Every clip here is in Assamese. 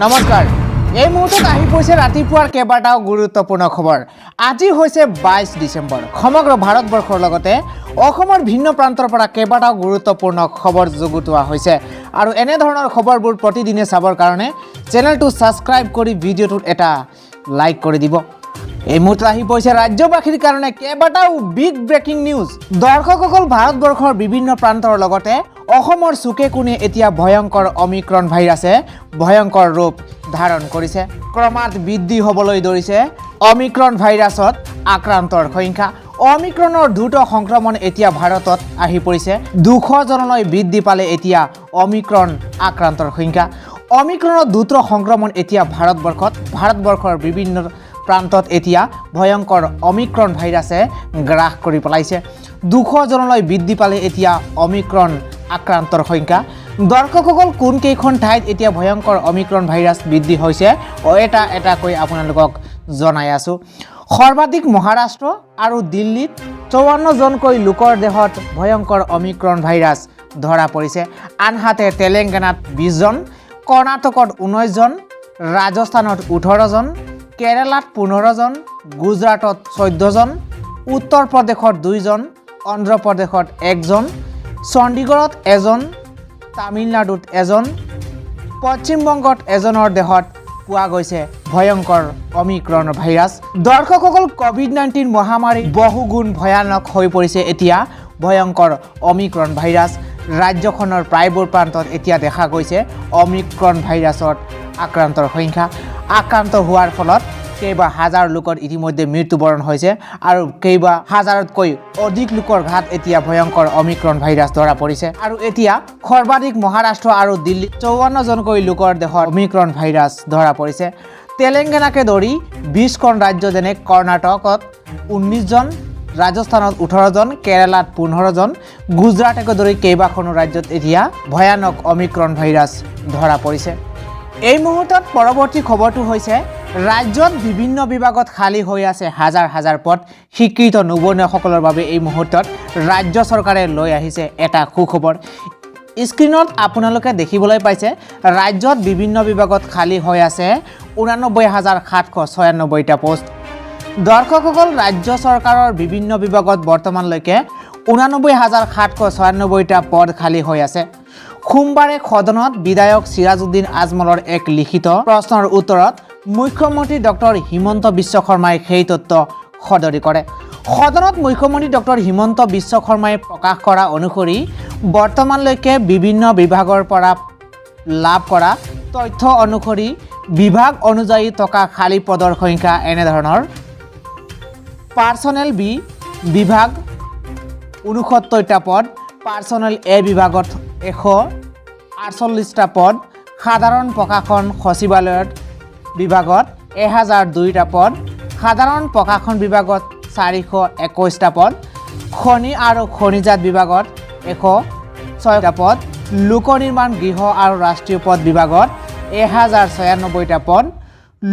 নমস্কাৰ এই মুহূৰ্তত আহি পইছে ৰাতিপুৱাৰ কেইবাটাও গুৰুত্বপূৰ্ণ খবৰ আজি হৈছে 22 ডিসেম্বৰ সমগ্ৰ ভাৰতবৰ্ষৰ লগতে অসমৰ ভিন্ন প্ৰান্তৰ পৰা কেইবাটাও গুৰুত্বপূৰ্ণ খবৰ যুগুতোৱা হৈছে আৰু এনে ধৰণৰ খবৰবোৰ প্ৰতিদিনে চাবৰ কাৰণে চেনেলটো সাবস্ক্ৰাইব কৰি ভিডিঅ'টোত এটা লাইক কৰি দিব এই মুহূৰ্তত আহি পইছে ৰাজ্যবাসীৰ কাৰণে কেইবাটাও বিগ ব্ৰেকিং নিউজ দৰ্শকসকল ভাৰতবৰ্ষৰ বিভিন্ন প্ৰান্তৰ লগতে অসমৰ চুকে কোণে এতিয়া ভয়ংকৰ অমিক্ৰন ভাইৰাছে ভয়ংকৰ ৰূপ ধাৰণ কৰিছে ক্ৰমাৎ বৃদ্ধি হ'বলৈ ধৰিছে অমিক্ৰন ভাইৰাছত আক্ৰান্তৰ সংখ্যা অমিক্ৰণৰ দ্ৰুত সংক্ৰমণ এতিয়া ভাৰতত আহি পৰিছে 200 জনলৈ বৃদ্ধি পালে এতিয়া অমিক্ৰন আক্ৰান্তৰ সংখ্যা অমিক্ৰণৰ দ্ৰুত সংক্ৰমণ এতিয়া ভাৰতবৰ্ষৰ বিভিন্ন প্ৰান্তত এতিয়া ভয়ংকৰ অমিক্ৰন ভাইৰাছে গ্ৰাস কৰি পেলাইছে 200 জনলৈ বৃদ্ধি পালে এতিয়া অমিক্ৰন আক্ৰান্তৰ সংখ্যা দৰ্শকসকল কোন কেইখন ঠাইত এতিয়া ভয়ংকৰ অমিক্ৰন ভাইৰাছ বৃদ্ধি হৈছে এটা কৈ আপোনালোকক জনাই আছো সৰ্বাধিক মহাৰাষ্ট্ৰ আৰু দিল্লীত 54 জনকৈ লোকৰ দেহত ভয়ংকৰ অমিক্ৰন ভাইৰাছ ধৰা পৰিছে আনহাতে তেলেংগানাত 20 জন কৰ্ণাটকত 19 জন ৰাজস্থানত 18 জন কেৰালাত 15 জন গুজৰাটত 14 জন উত্তৰ প্ৰদেশত 2 জন অন্ধ্ৰ প্ৰদেশত 1 জন চণ্ডীগড়ত 1 জন তামিলনাডুত 1 জন পশ্চিম বংগত এজনৰ দেহত পোৱা গৈছে ভয়ংকৰ অমিক্ৰন ভাইৰাছ দৰ্শকসকল কোভিড-19 মহামাৰী বহুগুণ ভয়ানক হৈ পৰিছে এতিয়া ভয়ংকৰ অমিক্ৰন ভাইৰাছ ৰাজ্যখনৰ প্ৰায়বোৰ প্ৰান্তত এতিয়া দেখা গৈছে অমিক্ৰন ভাইৰাছত আক্ৰান্তৰ সংখ্যা আক্ৰান্ত হোৱাৰ ফলত কেইবা হাজাৰ লোকৰ ইতিমধ্যে মৃত্যুবৰণ হৈছে আৰু কেইবা হাজাৰতকৈ অধিক লোকৰ ঘাট এতিয়া ভয়ংকৰ অমিক্ৰন ভাইৰাছ ধৰা পৰিছে আৰু এতিয়া সৰ্বাধিক মহাৰাষ্ট্ৰ আৰু দিল্লী 54 জনকৈ লোকৰ দেহত অমিক্ৰন ভাইৰাছ ধৰা পৰিছে তেলেংগানাকে ধৰি 20 খন ৰাজ্য যেনে কৰ্ণাটকত 19 জন ৰাজস্থানত 18 জন কেৰালাত 15 জন গুজৰাটকে ধৰি কেইবাখনো ৰাজ্যত এতিয়া ভয়ানক অমিক্ৰন ভাইৰাছ ধৰা পৰিছে এই মুহূৰ্তত পৰৱৰ্তী খবৰটো হৈছে ৰাজ্যত বিভিন্ন বিভাগত খালী হৈ আছে হাজাৰ হাজাৰ পদ শিক্ষিত নিবনুৱাসকলৰ বাবে এই মুহূৰ্তত ৰাজ্য চৰকাৰে লৈ আহিছে এটা সুখবৰ স্ক্ৰিনত আপোনালোকে দেখিবলৈ পাইছে ৰাজ্যত বিভিন্ন বিভাগত খালী হৈ আছে 89796টা পোষ্ট দৰ্শকসকল ৰাজ্য চৰকাৰৰ বিভিন্ন বিভাগত বৰ্তমানলৈকে 89796টা পদ খালী হৈ আছে সোমবাৰে সদনত বিধায়ক সিৰাজউদ্দিন আজমলৰ এক লিখিত প্ৰশ্নৰ উত্তৰত মুখ্যমন্ত্ৰী ডক্টৰ হিমন্ত বিশ্ব শৰ্মাই সেই তথ্য সদৰি কৰে সদনত মুখ্যমন্ত্ৰী ডক্টৰ হিমন্ত বিশ্ব শৰ্মাই প্ৰকাশ কৰা অনুসৰি বৰ্তমানলৈকে বিভিন্ন বিভাগৰ পৰা লাভ কৰা তথ্য অনুসৰি বিভাগ অনুযায়ী থকা খালী পদৰ সংখ্যা এনে ধৰণৰ পাৰ্চনেল বি বিভাগ 69টা পদ পাৰ্চনেল এ বিভাগত 148টা পদ সাধাৰণ প্ৰশাসন সচিবালয়ত বিভাগত 1002টা পদ সাধাৰণ প্ৰশাসন বিভাগত 421টা পদ খনি আৰু খনিজাত বিভাগত 106টা পদ লোক নিৰ্মাণ গৃহ আৰু ৰাষ্ট্ৰীয় পদ বিভাগত 1096টা পদ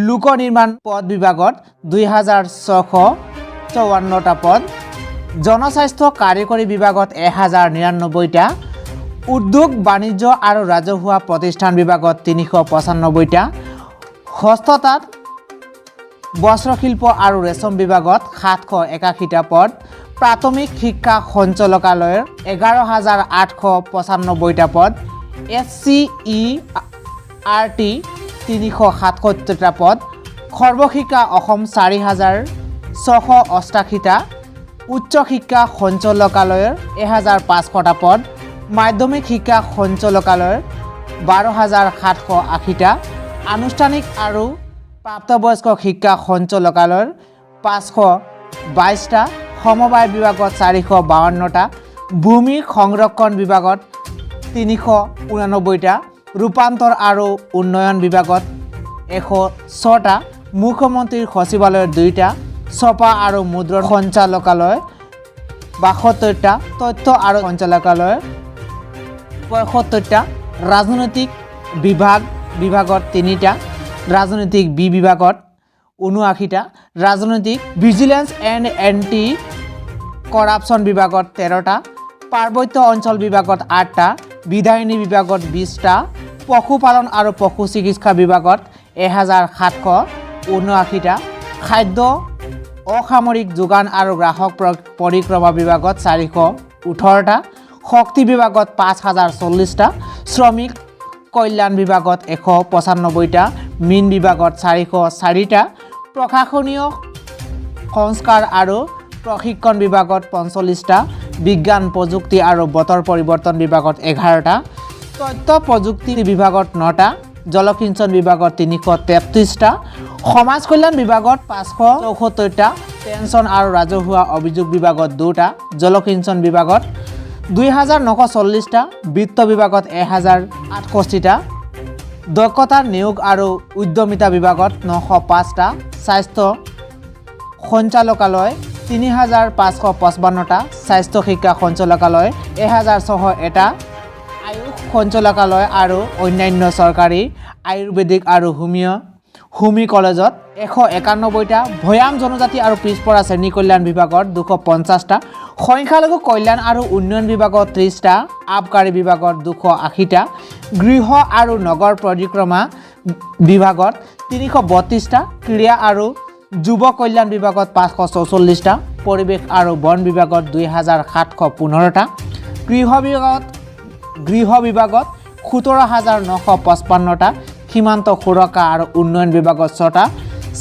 লোক নিৰ্মাণ পদ বিভাগত 2654টা পদ জনস্বাস্থ্য কাৰিকৰী বিভাগত 1099টা উদ্যোগ বাণিজ্য আৰু ৰাজহুৱা প্ৰতিষ্ঠান বিভাগত 395টা হস্ততাঁত বস্ত্ৰশিল্প আৰু ৰেচম বিভাগত 781টা পদ প্ৰাথমিক শিক্ষা সঞ্চালকালয়ৰ 11895টা পদ SCERT 377টা পদ সৰ্বশিক্ষা অসম 4688টা উচ্চ শিক্ষা সঞ্চালকালয়ৰ 1500টা পদ মাধ্যমিক শিক্ষা সঞ্চালকালয়ৰ 12780টা আনুষ্ঠানিক আৰু প্ৰাপ্তবয়স্ক শিক্ষা সঞ্চালকালয়ৰ 522টা সমবায় বিভাগত 452টা ভূমি সংৰক্ষণ বিভাগত 389টা ৰূপান্তৰ আৰু উন্নয়ন বিভাগত 106টা মুখ্যমন্ত্ৰীৰ সচিবালয়ৰ 2টা ছপা আৰু মুদ্ৰণ সঞ্চালকালয় 72টা তথ্য আৰু সঞ্চালকালয় 75টা ৰাজনৈতিক বিভাগত 3টা ৰাজনৈতিক বি বিভাগত 79টা ৰাজনৈতিক ভিজিলেন্স এণ্ড এণ্টি কৰাপশ্যন বিভাগত 13টা পাৰ্বত্য অঞ্চল বিভাগত 8টা বিধায়িনী বিভাগত 20টা পশুপালন আৰু পশু চিকিৎসা বিভাগত 1779টা, খাদ্য অসামৰিক যোগান আৰু গ্ৰাহক পৰিক্ৰমা বিভাগত 418টা, শক্তি বিভাগত 5040টা, শ্ৰমিক কল্যাণ বিভাগত 195টা, মীন বিভাগত 404টা, প্ৰশাসনীয় সংস্কাৰ আৰু প্ৰশিক্ষণ বিভাগত 45টা, বিজ্ঞান প্ৰযুক্তি আৰু বতৰ পৰিৱৰ্তন বিভাগত 11টা, তথ্য প্ৰযুক্তি বিভাগত 9টা, জলসিঞ্চন বিভাগত 333টা, সমাজ কল্যাণ বিভাগত 574টা, পেঞ্চন আৰু ৰাজহুৱা অভিযোগ বিভাগত 2টা, জলসিঞ্চন বিভাগত 2940টা, বিত্ত বিভাগত 1068টা, দক্ষতা নিয়োগ আৰু উদ্যমিতা বিভাগত 905টা, স্বাস্থ্য সঞ্চালকালয় 3555টা, স্বাস্থ্য শিক্ষা সঞ্চালকালয় 1601টা, আয়ুষ সঞ্চালকালয় আৰু অন্যান্য চৰকাৰী আয়ুৰ্বেদিক আৰু হোমি কলেজত 191টা, ভৈয়াম জনজাতি আৰু পিছপৰা শ্ৰেণী কল্যাণ বিভাগত 250টা, সংখ্যালঘু কল্যাণ আৰু উন্নয়ন বিভাগত 30টা, আবকাৰী বিভাগত 280টা, গৃহ আৰু নগৰ পৰিক্ৰমা বিভাগত 332টা, ক্ৰীড়া আৰু যুৱ কল্যাণ বিভাগত 544টা, পৰিৱেশ আৰু বন বিভাগত 2715টা, গৃহ বিভাগত 17955টা, সীমান্ত সুৰক্ষা আৰু উন্নয়ন বিভাগত 6টা,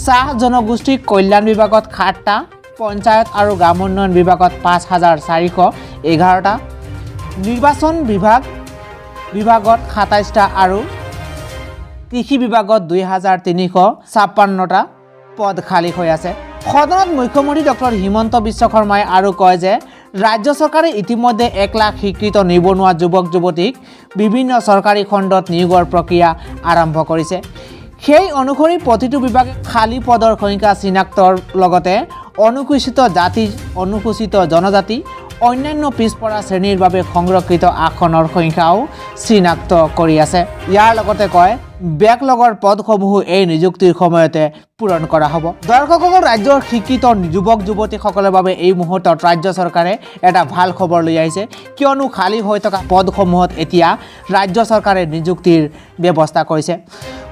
চাহ জনগোষ্ঠী কল্যাণ বিভাগত 7টা, পঞ্চায়ত আৰু গ্ৰামোন্নয়ন বিভাগত 5411টা, নিৰ্বাচন বিভাগত 27টা আৰু কৃষি বিভাগত 2356টা পদ খালী হৈ আছে। সদনত মুখ্যমন্ত্ৰী ডক্টৰ হিমন্ত বিশ্ব শৰ্মাই আৰু কয় যে ৰাজ্য চৰকাৰে ইতিমধ্যে 1 লাখ শিক্ষিত নিবনুৱা যুৱক যুৱতীক বিভিন্ন চৰকাৰী খণ্ডত নিয়োগৰ প্ৰক্ৰিয়া আৰম্ভ কৰিছে। সেই অনুসৰি প্ৰতিটো বিভাগে খালী পদৰ সংখ্যা চিনাক্তৰ লগতে অনুসূচিত জাতি, অনুসূচিত জনজাতি, অন্যান্য পিছপৰা শ্ৰেণীৰ বাবে সংৰক্ষিত আসনৰ সংখ্যাও চিনাক্ত কৰি আছে। ইয়াৰ লগতে কয় বেকলগৰ পদসমূহ এই নিযুক্তিৰ সময়তে পূৰণ কৰা হ'ব। দৰ্শকসকল, ৰাজ্যৰ শিক্ষিত যুৱক যুৱতীসকলৰ বাবে এই মুহূৰ্তত ৰাজ্য চৰকাৰে এটা ভাল খবৰ লৈ আহিছে, কিয়নো খালী হৈ থকা পদসমূহত এতিয়া ৰাজ্য চৰকাৰে নিযুক্তিৰ ব্যৱস্থা কৰিছে।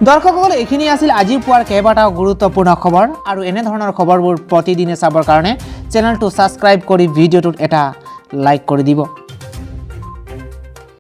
দৰ্শকসকল, এইখিনি আছিল আজি পুৱাৰ কেইবাটাও গুৰুত্বপূৰ্ণ খবৰ, আৰু এনেধৰণৰ খবৰবোৰ প্ৰতিদিনে চাবৰ কাৰণে চেনেলটো ছাবস্ক্ৰাইব কৰি ভিডিঅ'টোত এটা লাইক কৰি দিব।